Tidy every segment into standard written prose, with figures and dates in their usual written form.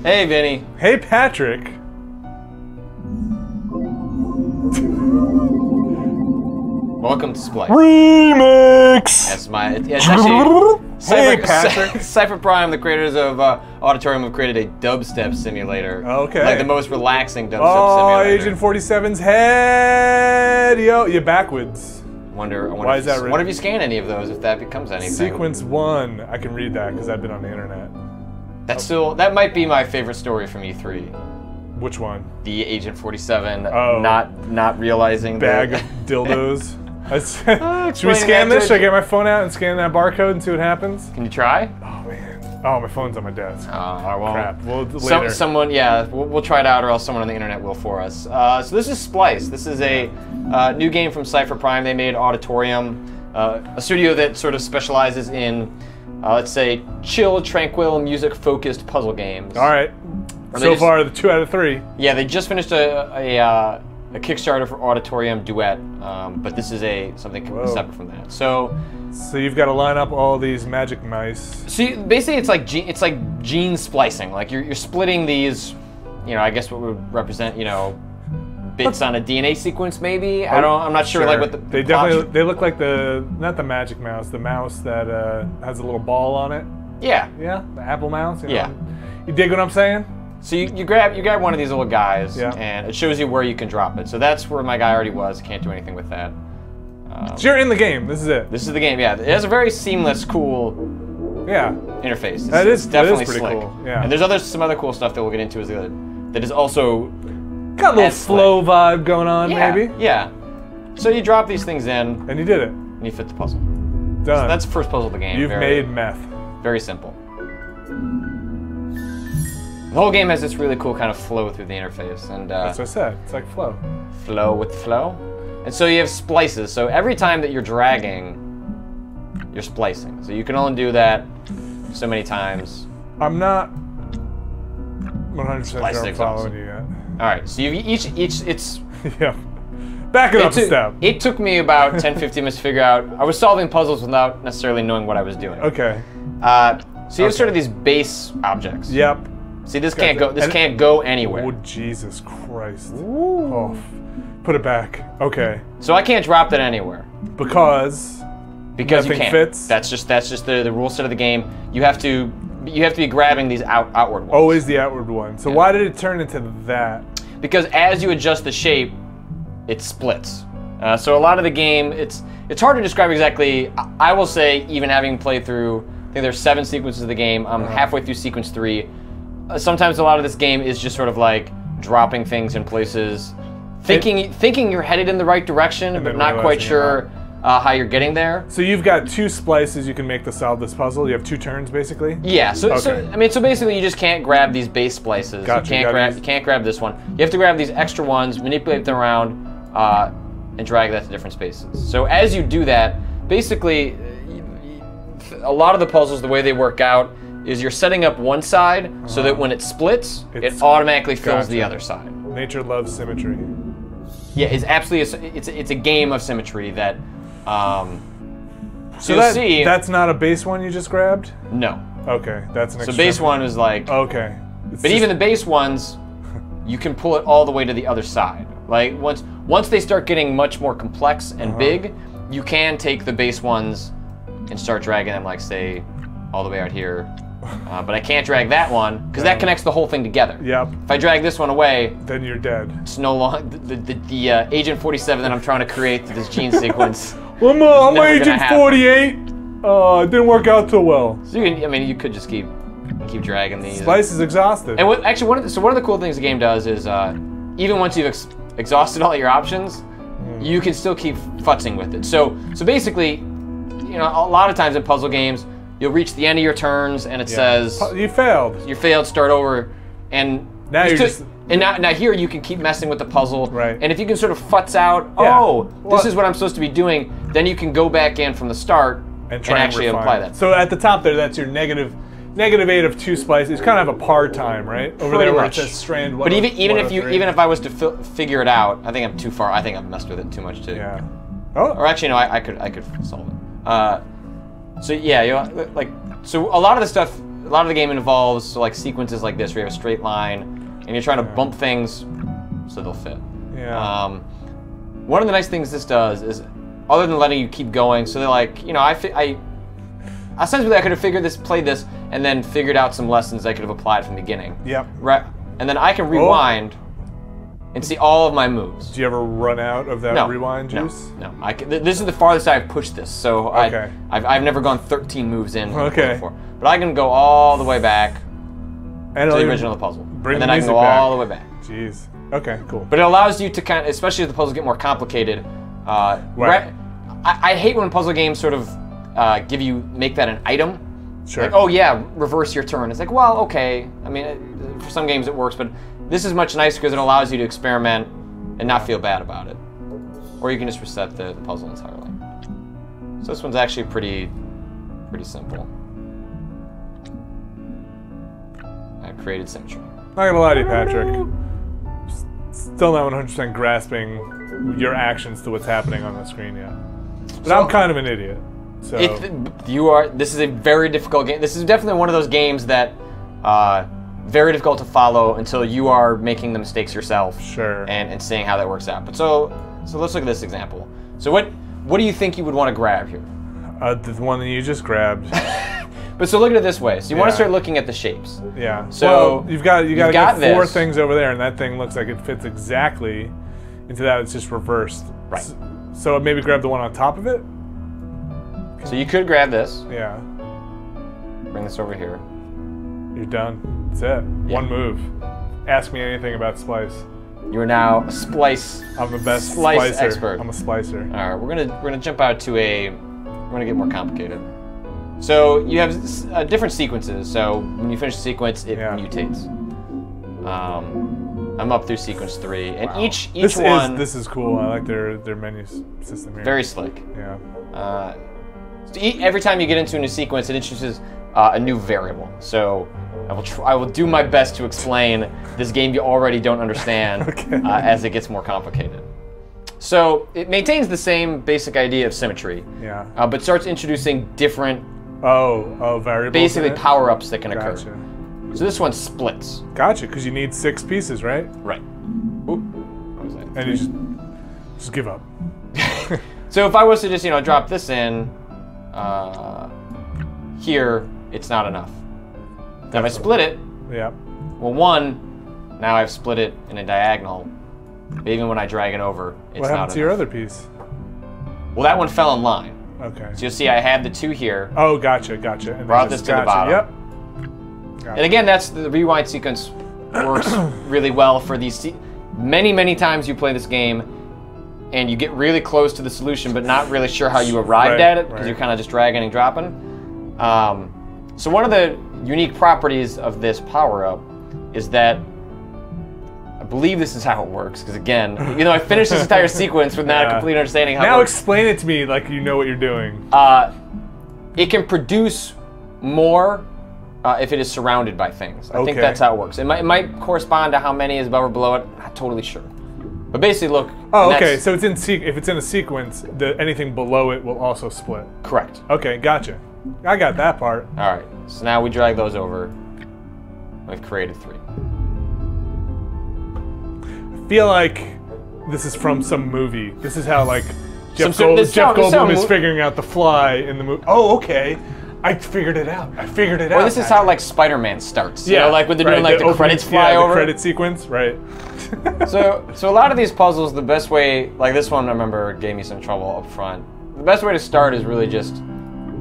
Hey, Vinny. Hey, Patrick. Welcome to Splice. Remix! That's my... It's actually... Hey, Patrick. Cypher Prime, the creators of Auditorium, have created a dubstep simulator. Okay. Like the most relaxing dubstep simulator. Agent 47's head! Yo, you're backwards. Why is that written? What if you scan any of those, if that becomes anything? Sequence 1. I can read that because I've been on the internet. That's still... That might be my favorite story from E3. Which one? The Agent 47 not realizing bag of dildos. Should we scan this? Should I get my phone out and scan that barcode and see what happens? Can you try? Oh man. Oh, my phone's on my desk. Well, crap. Well, later. Someone, yeah, we'll try it out, or else someone on the internet will for us. So this is Splice. This is a new game from Cypher Prime. They made Auditorium, a studio that sort of specializes in, let's say, chill, tranquil, music-focused puzzle games. All right. So far, the 2 out of 3. Yeah, they just finished a Kickstarter for Auditorium Duet, but this is something completely separate from that. So you've got to line up all these magic mice. See, basically, it's like gene splicing. Like you're splitting these, I guess what would represent, bits on a DNA sequence, maybe. I'm not sure. Like what they look like not the magic mouse, the mouse that has a little ball on it. Yeah. Yeah, the apple mouse. Yeah. You dig what I'm saying? So you grab one of these little guys, and it shows you where you can drop it. So that's where my guy already was. Can't do anything with that. So you're in the game. This is it. This is the game. Yeah, it has a very seamless, cool interface. It's definitely pretty slick. Cool. Yeah. And there's some other cool stuff that we'll get into that is also got a little flow vibe going on, maybe. Yeah. So you drop these things in, and you did it. And you fit the puzzle. Done. So that's the first puzzle of the game. You've made meth. Very simple. The whole game has this really cool kind of flow through the interface, and that's what I said. It's like flow. Flow with flow, and so you have splices. So every time that you're dragging, you're splicing. So you can only do that so many times. I'm not 100% sure I'm following you yet. All right. So you it's yeah. Back it up a step. It took me about 10-15 minutes to figure out. I was solving puzzles without necessarily knowing what I was doing. Okay. So you have sort of these base objects. Yep. See, this can't go. This can't go anywhere. Oh Jesus Christ! Ooh. Oh, put it back. Okay. So I can't drop that anywhere. Because you can't. Fits. That's just the rule set of the game. You have to be grabbing these outward ones. Always the outward one. So why did it turn into that? Because as you adjust the shape, it splits. So a lot of the game, it's hard to describe exactly. I will say, even having played through, I think there's 7 sequences of the game. I'm halfway through sequence 3. Sometimes a lot of this game is just sort of like dropping things in places, thinking you're headed in the right direction, but not quite sure how you're getting there. So you've got 2 splices you can make to solve this puzzle. You have 2 turns, basically. Yeah. So basically, you just can't grab these base splices. Gotcha, you can't grab this one. You have to grab these extra ones, manipulate them around, and drag that to different spaces. So as you do that, basically, a lot of the puzzles, the way they work out, is you're setting up one side so that when it splits, it automatically fills the other side. Nature loves symmetry. Yeah, it's absolutely it's a game of symmetry that. So that's not a base one you just grabbed? No. Okay, that's an. So base one is like. Okay. But even the base ones, you can pull it all the way to the other side. Like once they start getting much more complex and big, you can take the base ones and start dragging them, like say, all the way out here. But I can't drag that one because that connects the whole thing together. Yep. If I drag this one away, then you're dead. It's no longer the Agent 47 that I'm trying to create through this gene sequence. Well, I'm Agent 48. It didn't work out so well. So you could just keep dragging these. Splice is exhausted. And one of the cool things the game does is even once you've exhausted all your options, you can still keep futzing with it. So basically, a lot of times in puzzle games, you'll reach the end of your turns, and it says you failed. You failed. Start over, and now now here you can keep messing with the puzzle. Right. And if you can sort of futz out, this is what I'm supposed to be doing, then you can go back in from the start and actually apply that. So at the top there, that's your negative 8 of 2 splices. It's kind of a par time, right? Over there where it says strand 1. But even if I was to figure it out, I think I'm too far. I think I've messed with it too much too. Yeah. Oh. Or actually, no, I could solve it. So yeah, so a lot of the stuff, lot of the game involves like sequences like this where you have a straight line and you're trying to bump things so they'll fit. Yeah. One of the nice things this does is, other than letting you keep going, so they're like, you know, ostensibly I could have played this, and then figured out some lessons I could have applied from the beginning. Yep. Right. And then I can rewind and see all of my moves. Do you ever run out of that rewind juice? No. This is the farthest I've pushed this, so I've never gone 13 moves in before. But I can go all the way back to the original puzzle. And then I can go all the way back. Jeez. Okay, cool. But it allows you to kind of, especially as the puzzles get more complicated, right. I hate when puzzle games sort of make that an item. Sure. Like, oh yeah, reverse your turn. It's like, well, okay. I mean, for some games it works, but this is much nicer because it allows you to experiment and not feel bad about it. Or you can just reset the puzzle entirely. So this one's actually pretty simple. I created symmetry. Not gonna lie to you, Patrick. Still not 100% grasping your actions to what's happening on the screen yet. But I'm kind of an idiot. So this is a very difficult game. This is definitely one of those games that very difficult to follow until you are making the mistakes yourself. Sure. And seeing how that works out. But so let's look at this example. So what do you think you would want to grab here? The one that you just grabbed. But so look at it this way. So you want to start looking at the shapes. Yeah. So well, you got to get 4 things over there, and that thing looks like it fits exactly into that. It's just reversed. Right. So maybe grab the one on top of it. So you could grab this. Yeah. Bring this over here. You're done. That's it. Yeah. One move. Ask me anything about Splice. You are now a Splice. I'm the best Splice splicer. expert. I'm a splicer. All right, we're gonna jump out to we're gonna get more complicated. So you have different sequences. So when you finish a sequence, it mutates. I'm up through sequence 3, and each one. This is cool. I like their menu system here. Very slick. Yeah. So every time you get into a new sequence, it introduces a new variable. So I will do my best to explain this game you already don't understand as it gets more complicated. So it maintains the same basic idea of symmetry, but starts introducing different variables. Basically power-ups that can occur. Gotcha. So this one splits. Gotcha, because you need 6 pieces, right? Right. Oop. What was that? And you just give up. So if I was to just drop this in here, it's not enough. Now if I split it, well, now I've split it in a diagonal. But even when I drag it over, it's not enough. What happened to your other piece? Well, that one fell in line. Okay. So you'll see I had the 2 here. Oh, gotcha. And brought this to the bottom. Yep. And again, that's the rewind sequence works really well for these. Many times you play this game, and you get really close to the solution, but not really sure how you arrived at it because you're kind of just dragging and dropping. So one of the unique properties of this power-up is that I believe this is how it works. Because again, I finished this entire sequence with not a complete understanding how. Now explain it to me like you know what you're doing. It can produce more. If it is surrounded by things. I think that's how it works. It might correspond to how many is above or below it. Not totally sure. But basically, look. Oh, okay. So if it's in a sequence, anything below it will also split. Correct. Okay, gotcha. I got that part. All right. So now we drag those over. We've created 3. I feel like this is from some movie. This is how Jeff Goldblum is figuring out the fly in the movie. Oh, okay. I figured it out. Well, this is how Spider-Man starts. You know, when they're doing the credits fly over. The credit sequence, right? So a lot of these puzzles, the best way, like this one, I remember gave me some trouble up front. The best way to start is really just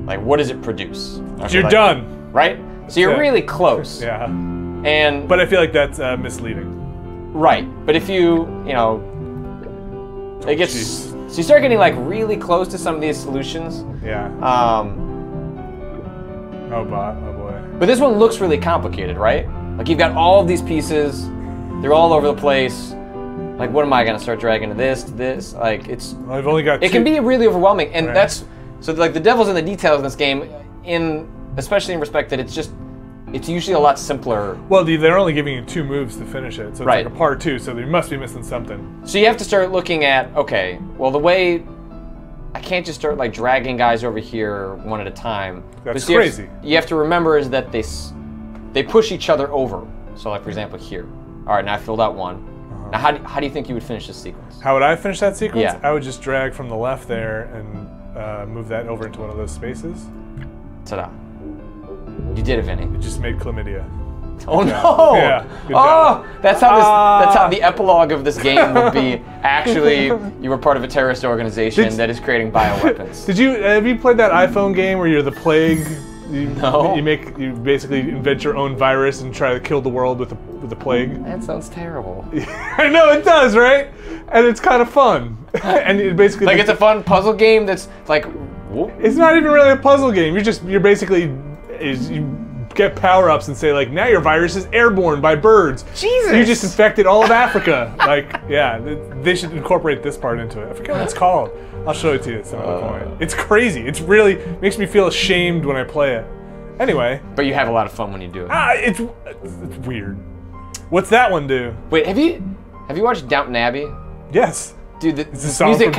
what does it produce? You're done, right? So you're really close. Yeah. But I feel like that's misleading. Right. But if you it gets so you start getting really close to some of these solutions. Yeah. Oh boy. But this one looks really complicated, right? You've got all of these pieces, they're all over the place. What am I gonna start dragging to this, it's. Well, I've only got 2. It can be really overwhelming, and that's so the devil's in the details in this game. Especially in respect that it's usually a lot simpler. Well, they're only giving you 2 moves to finish it, so it's like a part 2. So you must be missing something. So you have to start looking at well, the way. I can't just start dragging guys over here one at a time. That's crazy. You have to remember is that they push each other over. So like for example here. All right, now I filled out one. Now how do you think you would finish this sequence? How would I finish that sequence? Yeah. I would just drag from the left there and move that over into one of those spaces. Ta-da. You did it, Vinny. It just made chlamydia. Oh no! Yeah. Good Oh, job. that's how the epilogue of this game would be. Actually, you were part of a terrorist organization that is creating bioweapons. Have you played that iPhone game where you're the plague? No. You basically invent your own virus and try to kill the world with the plague. That sounds terrible. I know it does, right? And it's kind of fun. And it basically like it's a fun puzzle game that's like. Whoop. It's not even really a puzzle game. You get power-ups and say like, now your virus is airborne by birds. Jesus! You just infected all of Africa. Like, yeah, they should incorporate this part into it. I forget what it's called. I'll show it to you at some other point. It's crazy. It's really makes me feel ashamed when I play it. Anyway. But you have a lot of fun when you do it. It's weird. What's that one do? Wait, have you watched Downton Abbey? Yes. Dude, the music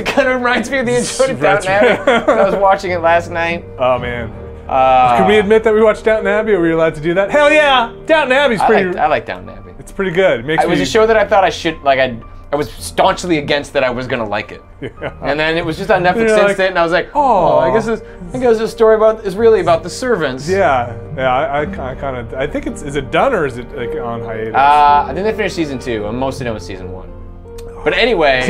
kind of reminds me of the intro to Downton Abbey. I was watching it last night. Oh man. Can we admit that we watched Downton Abbey? Are we allowed to do that? Hell yeah! Downton Abbey's pretty. I like Downton Abbey. It's pretty good. It was a show that I thought I should like. I was staunchly against that I was gonna like it. Yeah. And then it was just on Netflix Instant, and I was like, oh, I guess this story is really about the servants. Yeah. I think is it done or is it like on hiatus? I think they finished season 2. I'm mostly done with season 1. But anyway,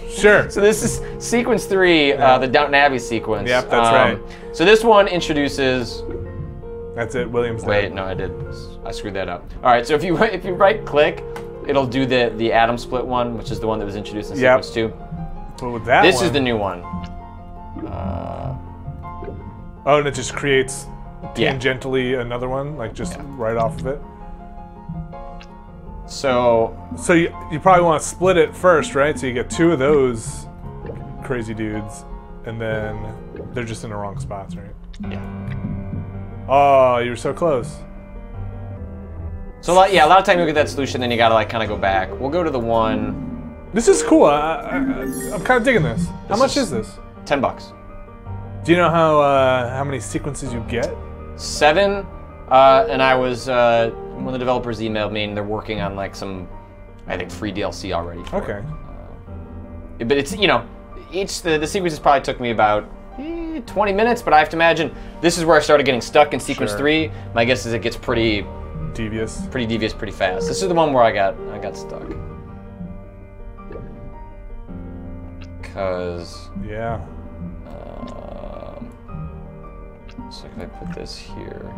sure. So this is sequence 3, the Downton Abbey sequence. Yep, that's right. So this one introduces. That's it, William's dead. Wait, no, I screwed that up. All right, so if you right click, it'll do the atom split one, which is the one that was introduced in sequence 2. But with that this is the new one. Oh, and it just creates tangentially another one, like just right off of it. So you probably want to split it first, right? So you get 2 of those crazy dudes, and then they're just in the wrong spots, right? Yeah. Oh, you were so close. So a lot of time you'll get that solution, then you gotta like kind of go back. We'll go to the one. This is cool. I'm kind of digging this. How much is this? $10. Do you know how many sequences you get? 7. And I was one of the developers emailed me, and they're working on like some, I think, free DLC already. Okay. But it's the sequences probably took me about 20 minutes, but I have to imagine this is where I started getting stuck in sequence 3. My guess is it gets pretty devious pretty fast. This is the one where I got stuck. Cause so if I put this here,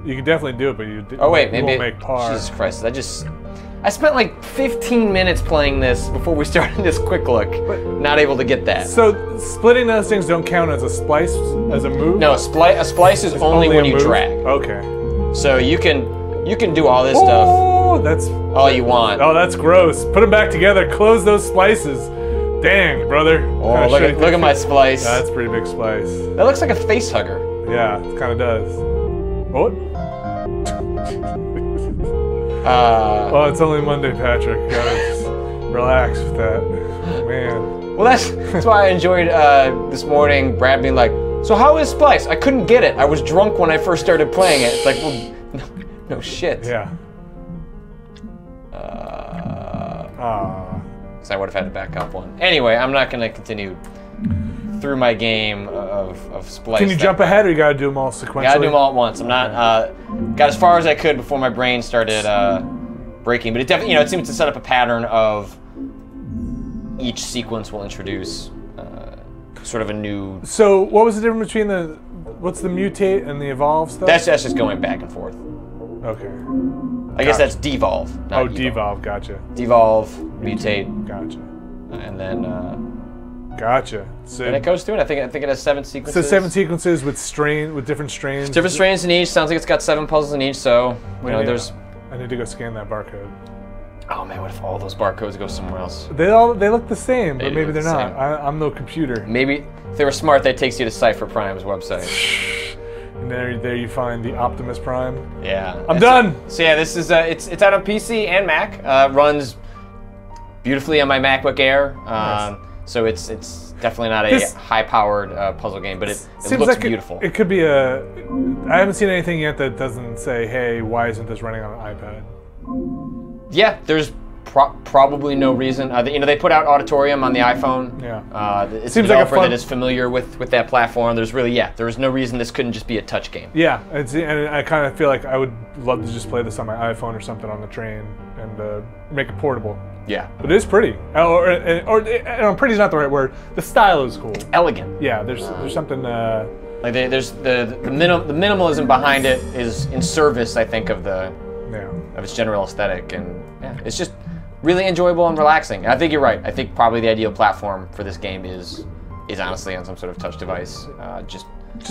you can definitely do it, but you won't make par. Jesus Christ! I spent like 15 minutes playing this before we started this quick look. Not able to get that. So splitting those things don't count as a splice, as a move? No, a splice is only when you drag. Okay. So you can do all this stuff. That's all you want. Oh, that's gross. Put them back together. Close those splices. Dang, brother. Oh, look at my splice. That's a pretty big splice. That looks like a face hugger. Yeah, it kind of does. What? Oh, it's only Monday, Patrick. Gotta just relax with that, man. Well, that's why I enjoyed this morning. Brad being like, "So how is Splice?" I couldn't get it. I was drunk when I first started playing it. It's like, well, no shit. Yeah. So I would have had to back up one. Anyway, I'm not gonna continue through my game of Splice. Can you jump ahead, or you gotta do them all sequentially? Gotta do them all at once. I'm not got as far as I could before my brain started breaking. But it definitely, it seems to set up a pattern of each sequence will introduce sort of a new. So what was the difference between what's the mutate and the evolve stuff? That's just going back and forth. Okay. I guess that's devolve. Not devolve. Gotcha. Devolve, mutate. Gotcha. And then. Gotcha. So and it goes through it. I think it has 7 sequences. So 7 sequences with different strains. Different strains in each. Sounds like it's got 7 puzzles in each. So there's. I need to go scan that barcode. Oh man, what if all those barcodes go somewhere else? They look the same, but maybe they're not. I'm no computer. Maybe if they were smart, that takes you to Cypher Prime's website. And there you find the Optimus Prime. Yeah. I'm done. So yeah, this is it's out on PC and Mac. Runs beautifully on my MacBook Air. Nice. So it's definitely not a high-powered puzzle game, but it looks like beautiful. It could be a. I haven't seen anything yet that doesn't say, "Hey, why isn't this running on an iPad?" Yeah, there's probably no reason. They put out Auditorium on the iPhone. Yeah. It's a developer that is familiar with that platform. There's really, there was no reason this couldn't just be a touch game. Yeah, and I kind of feel like I would love to just play this on my iPhone or something on the train and make it portable. Yeah. But it is pretty. Or pretty is not the right word. The style is cool. Elegant. Yeah, there's something. Like there's the minimalism behind it is in service, I think, of its general aesthetic, and it's just really enjoyable and relaxing. And I think you're right. I think probably the ideal platform for this game is honestly on some sort of touch device. Just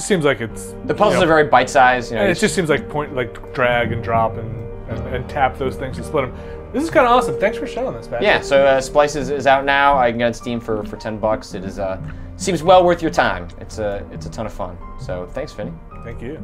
seems like it's the puzzles are very bite-sized. And it just seems like drag and drop and tap those things and split them. This is kind of awesome. Thanks for showing this, Patrick. Yeah. So Splice is out now. I can get it on Steam for $10. It is seems well worth your time. It's a ton of fun. So thanks, Finney. Thank you.